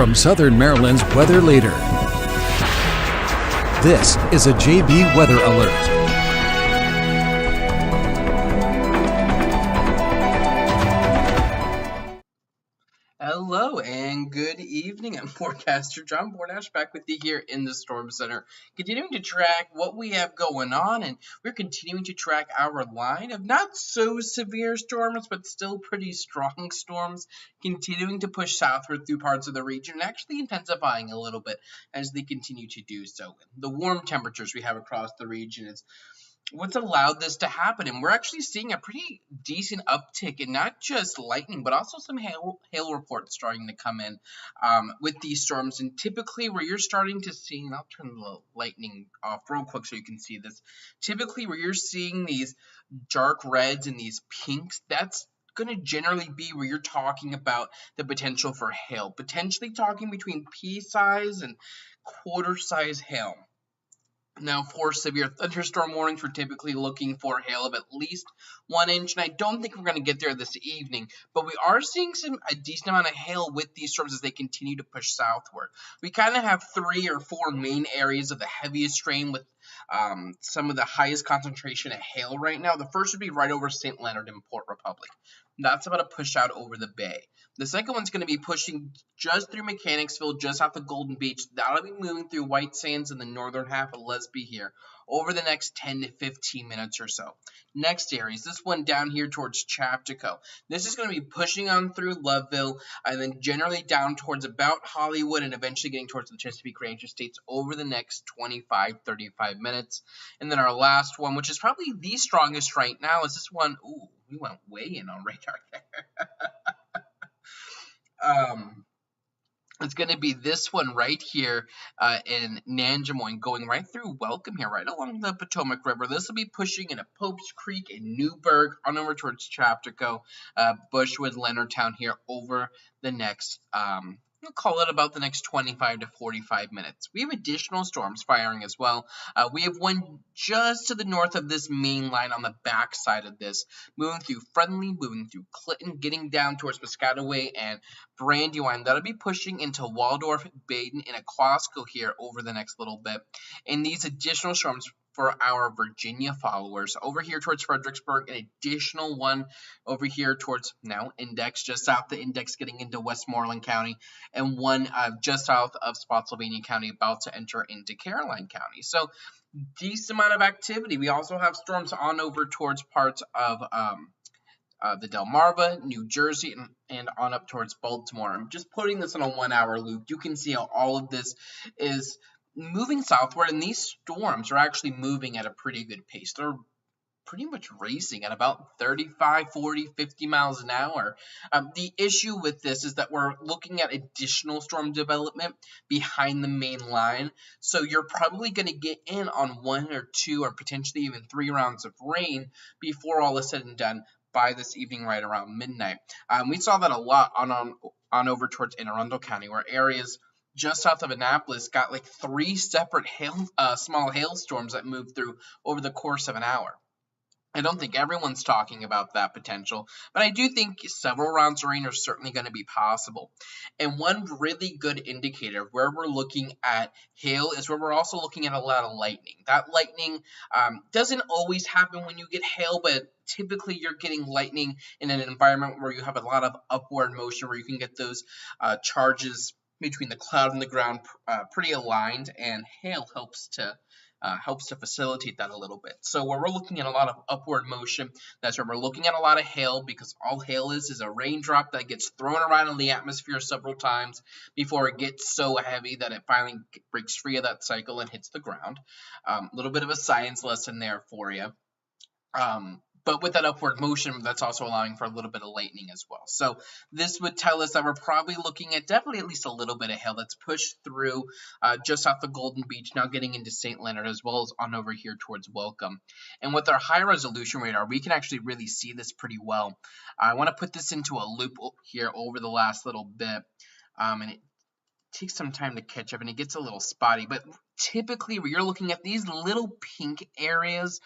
from Southern Maryland's weather leader. This is a JB Weather Alert. Hello and good evening. I'm Forecaster John Bordash back with you here in the Storm Center, continuing to track what we have going on, and we're continuing to track our line of not so severe storms, but still pretty strong storms, continuing to push southward through parts of the region and actually intensifying a little bit as they continue to do so. The warm temperatures we have across the region is what's allowed this to happen, and we're actually seeing a pretty decent uptick in not just lightning but also some hail reports starting to come in with these storms. And typically where you're starting to see, and I'll turn the lightning off real quick so you can see this, typically where you're seeing these dark reds and these pinks, that's going to generally be where you're talking about the potential for hail, potentially talking between pea-size and quarter-size hail. Now, for severe thunderstorm warnings, we're typically looking for hail of at least 1 inch, and I don't think we're going to get there this evening, but we are seeing a decent amount of hail with these storms as they continue to push southward. We kind of have 3 or 4 main areas of the heaviest rain with some of the highest concentration of hail right now. The first would be right over St. Leonard in Port Republic. That's about to push out over the bay. The second one's going to be pushing just through Mechanicsville, just off the Golden Beach. That'll be moving through White Sands in the northern half of Lesby here over the next 10 to 15 minutes or so. Next area is this one down here towards Chaptico. This is going to be pushing on through Loveville and then generally down towards about Hollywood and eventually getting towards the Chesapeake Range Estates over the next 25-35 minutes. And then our last one, which is probably the strongest right now, is this one. Ooh, we went way in on radar there. It's going to be this one right here in Nanjemoy, going right through Welcome here, right along the Potomac River. This will be pushing into Popes Creek and Newburgh, on over towards Chaptico, Bushwood, Leonardtown here over the next, we'll call it about the next 25 to 45 minutes. We have additional storms firing as well. We have one just to the north of this main line on the back side of this, moving through Friendly, moving through Clinton, getting down towards Piscataway and Brandywine. That'll be pushing into Waldorf, Baden, and Aquasco here over the next little bit. And these additional storms for our Virginia followers over here towards Fredericksburg, an additional one over here towards now Index, just south the Index, getting into Westmoreland County, and one just south of Spotsylvania County, about to enter into Caroline County. So decent amount of activity. We also have storms on over towards parts of the Delmarva, New Jersey, and on up towards Baltimore. I'm just putting this in a 1-hour loop. You can see how all of this is moving southward, and these storms are actually moving at a pretty good pace. They're pretty much racing at about 35, 40, 50 miles an hour. The issue with this is that we're looking at additional storm development behind the main line, so you're probably going to get in on 1 or 2 or potentially even 3 rounds of rain before all is said and done by this evening right around midnight. We saw that a lot on over towards Anne Arundel County, where areas just south of Annapolis got like 3 separate small hailstorms that moved through over the course of an hour. I don't think everyone's talking about that potential, but I do think several rounds of rain are certainly going to be possible. And one really good indicator of where we're looking at hail is where we're also looking at a lot of lightning. That lightning doesn't always happen when you get hail, but typically you're getting lightning in an environment where you have a lot of upward motion, where you can get those charges between the cloud and the ground pretty aligned, and hail helps to facilitate that a little bit. So where we're looking at a lot of upward motion, that's where we're looking at a lot of hail, because all hail is a raindrop that gets thrown around in the atmosphere several times before it gets so heavy that it finally breaks free of that cycle and hits the ground. A little bit of a science lesson there for you. But with that upward motion, that's also allowing for a little bit of lightning as well. So this would tell us that we're probably looking at definitely at least a little bit of hail that's pushed through just off the Golden Beach, now getting into St. Leonard, as well as on over here towards Welcome. And with our high resolution radar, we can actually really see this pretty well. I want to put this into a loop here over the last little bit. And takes some time to catch up and it gets a little spotty. But typically, where you're looking at these little pink areas,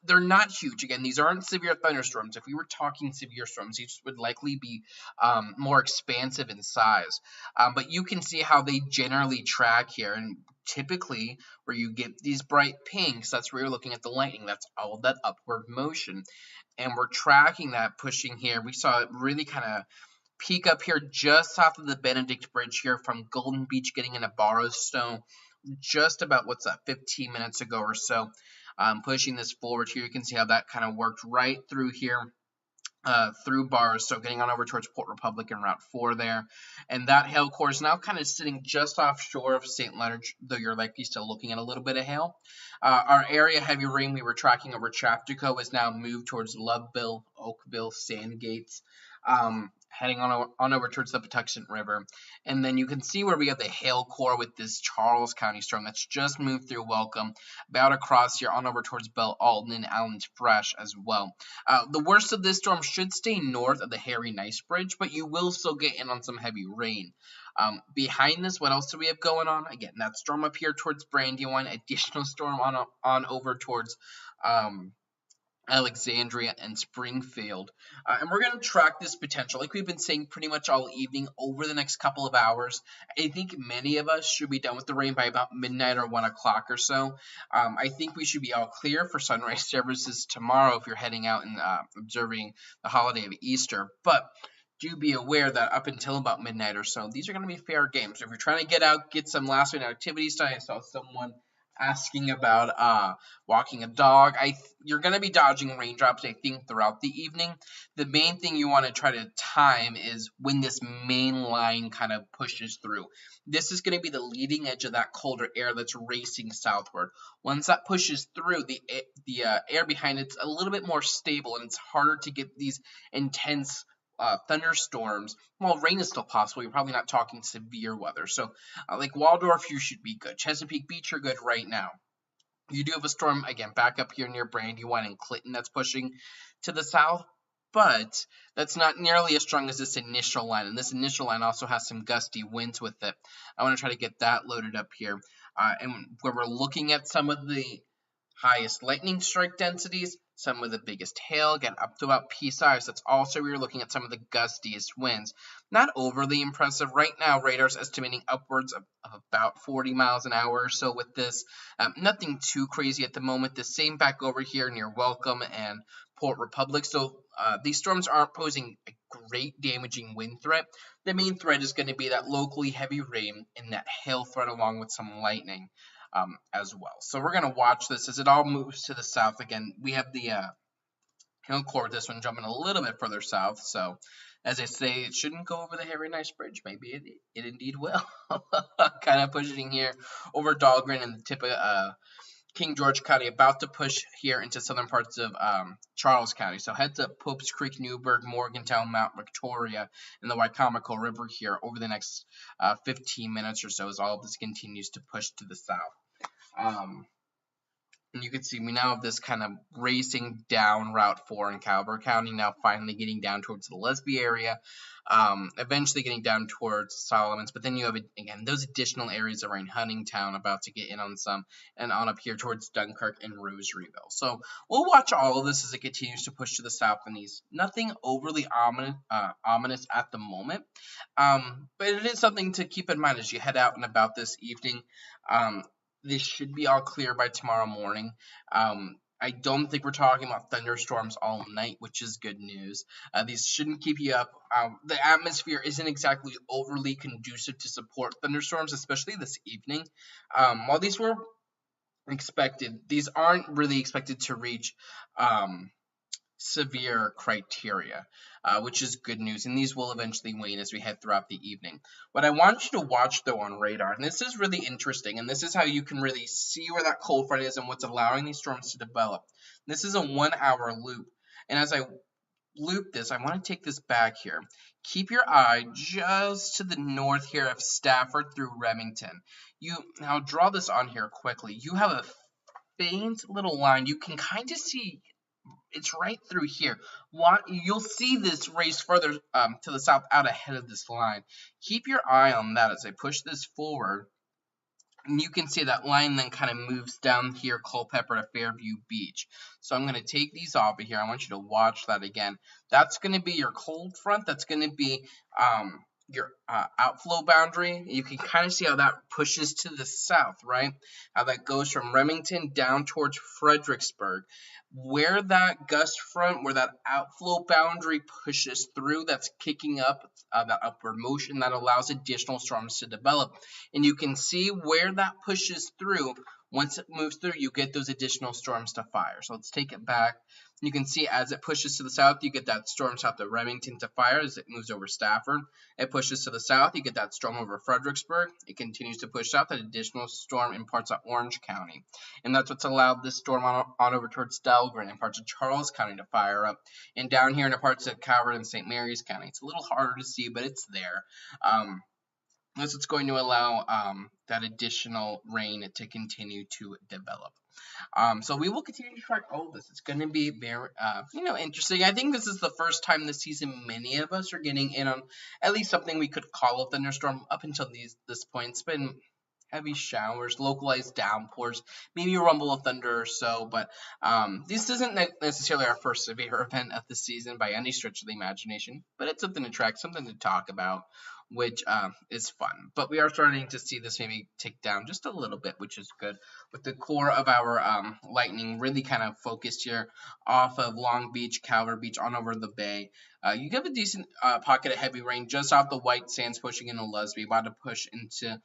they're not huge. Again, these aren't severe thunderstorms. If we were talking severe storms, these would likely be more expansive in size. But you can see how they generally track here. And typically, where you get these bright pinks, that's where you're looking at the lightning. That's all that upward motion. And we're tracking that pushing here. We saw it really kind of peak up here just south of the Benedict Bridge here from Golden Beach getting into Barrowstone just about, 15 minutes ago or so. Pushing this forward here, you can see how that kind of worked right through here. Through Barstow, getting on over towards Port Republic and Route 4 there. And that hail core is now kind of sitting just offshore of St. Leonard, though you're likely still looking at a little bit of hail. Our area heavy rain we were tracking over Chaptico is now moved towards Loveville, Oakville, Sandgates, heading on over towards the Patuxent River. And then you can see where we have the hail core with this Charles County storm that's just moved through Welcome, about across here on over towards Belle Alton and Allen's Fresh as well. The worst of this storm should stay north of the Harry Nice Bridge, but you will still get in on some heavy rain. Behind this, what else do we have going on? Again, that storm up here towards Brandywine, additional storm on over towards Alexandria and Springfield. And we're going to track this potential, like we've been saying pretty much all evening, over the next couple of hours. I think many of us should be done with the rain by about midnight or 1 o'clock or so. I think we should be all clear for sunrise services tomorrow if you're heading out and observing the holiday of Easter. But do be aware that up until about midnight or so, these are going to be fair games. If you're trying to get out, get some last minute activities done, I saw someone asking about walking a dog. You're going to be dodging raindrops, I think, throughout the evening. The main thing you want to try to time is when this main line kind of pushes through. This is going to be the leading edge of that colder air that's racing southward. Once that pushes through, the air behind it's a little bit more stable, and it's harder to get these intense thunderstorms. Well, rain is still possible. You're probably not talking severe weather. So, like Waldorf, you should be good. Chesapeake Beach, you're good right now. You do have a storm, again, back up here near Brandywine and Clinton that's pushing to the south, but that's not nearly as strong as this initial line. And this initial line also has some gusty winds with it. I want to try to get that loaded up here. And where we're looking at some of the highest lightning strike densities, some of the biggest hail, again, up to about pea size. That's also where you're looking at some of the gustiest winds. Not overly impressive. Right now, radar's estimating upwards of about 40 miles an hour or so with this. Nothing too crazy at the moment. The same back over here near Welcome and Port Republic. So these storms aren't posing a great damaging wind threat. The main threat is going to be that locally heavy rain and that hail threat along with some lightning. As well. So we're going to watch this as it all moves to the south. Again, we have the hail core, this one jumping a little bit further south. So as I say, it shouldn't go over the Harry Nice Bridge. Maybe it indeed will. Kind of pushing here over Dahlgren and the tip of King George County, about to push here into southern parts of Charles County. So heads up Popes Creek, Newburgh, Morgantown, Mount Victoria, and the Wycomico River here over the next 15 minutes or so as all of this continues to push to the south. And you can see we now have this kind of racing down Route 4 in Calabar County, now finally getting down towards the Lesby area, eventually getting down towards Solomons. But then you have, again, those additional areas around Huntingtown about to get in on some, and on up here towards Dunkirk and Rosaryville. So we'll watch all of this as it continues to push to the south and east. Nothing overly ominous at the moment, but it is something to keep in mind as you head out and about this evening. This should be all clear by tomorrow morning. I don't think we're talking about thunderstorms all night, which is good news. These shouldn't keep you up. The atmosphere isn't exactly overly conducive to support thunderstorms, especially this evening. While these were expected, these aren't really expected to reach severe criteria, which is good news, and these will eventually wane as we head throughout the evening. What I want you to watch, though, on radar, and this is really interesting, and this is how you can really see where that cold front is and what's allowing these storms to develop. This is a 1-hour loop, and as I loop this, I want to take this back here. Keep your eye just to the north here of Stafford through Remington. Now draw this on here quickly. You have a faint little line. You can kind of see It's right through here. You'll see this race further to the south out ahead of this line. Keep your eye on that as I push this forward. And you can see that line then kind of moves down here, Culpeper to Fairview Beach. So I'm going to take these off of here. I want you to watch that again. That's going to be your cold front. That's going to be your outflow boundary. You can kind of see how that pushes to the south, right? How that goes from Remington down towards Fredericksburg. Where that gust front, where that outflow boundary pushes through, that's kicking up that upward motion that allows additional storms to develop. And you can see where that pushes through. Once it moves through, you get those additional storms to fire. So let's take it back. You can see as it pushes to the south, you get that storm south of Remington to fire as it moves over Stafford. It pushes to the south, you get that storm over Fredericksburg. It continues to push south, an additional storm in parts of Orange County. And that's what's allowed this storm on over towards Dahlgren and parts of Charles County to fire up. And down here into parts of Calvert and St. Mary's County. It's a little harder to see, but it's there. This is going to allow that additional rain to continue to develop. So we will continue to track all of this. It's going to be very, interesting. I think this is the first time this season many of us are getting in on at least something we could call a thunderstorm. Up until this point, it's been heavy showers, localized downpours, maybe a rumble of thunder or so. But this isn't necessarily our first severe event of the season by any stretch of the imagination. But it's something to track, something to talk about, which is fun. But we are starting to see this maybe tick down just a little bit, which is good, with the core of our lightning really kind of focused here off of Long Beach, Calvert Beach, on over the bay. You have a decent pocket of heavy rain just off the White Sands pushing into Lusby, about to push into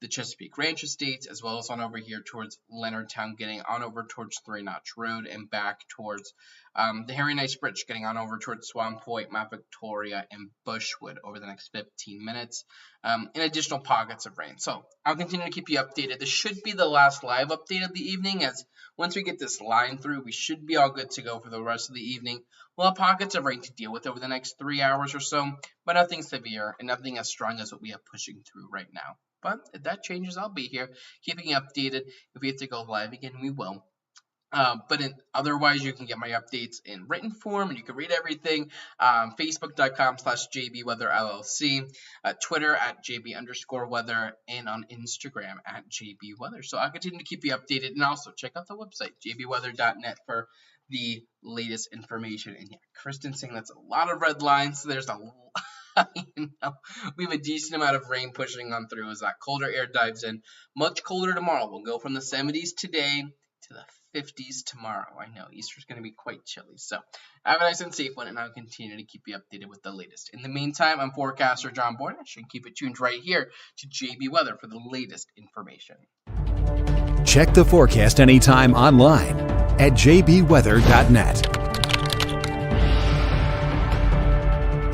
the Chesapeake Ranch Estates, as well as on over here towards Leonardtown, getting on over towards Three Notch Road and back towards the Harry Nice Bridge, getting on over towards Swan Point, Mount Victoria, and Bushwood over the next 15 minutes, in additional pockets of rain. So I'll continue to keep you updated. This should be the last live update of the evening, as once we get this line through, we should be all good to go for the rest of the evening. We'll have pockets of rain to deal with over the next 3 hours or so, but nothing severe and nothing as strong as what we have pushing through right now. But if that changes, I'll be here keeping you updated. If we have to go live again, we will. Otherwise, you can get my updates in written form, and you can read everything. Facebook.com/JBWeatherLLC, Twitter @JB_weather, and on Instagram @JBWeather. So I'll continue to keep you updated, and also check out the website, jbweather.net, for the latest information. And yeah, Kristen saying that's a lot of red lines. So there's a we have a decent amount of rain pushing on through as that colder air dives in. Much colder tomorrow. We'll go from the 70s today to the 50s tomorrow. I know Easter's going to be quite chilly. So have a nice and safe one, and I'll continue to keep you updated with the latest. In the meantime, I'm Forecaster John Bordash, and keep it tuned right here to JB Weather for the latest information. Check the forecast anytime online at jbweather.net.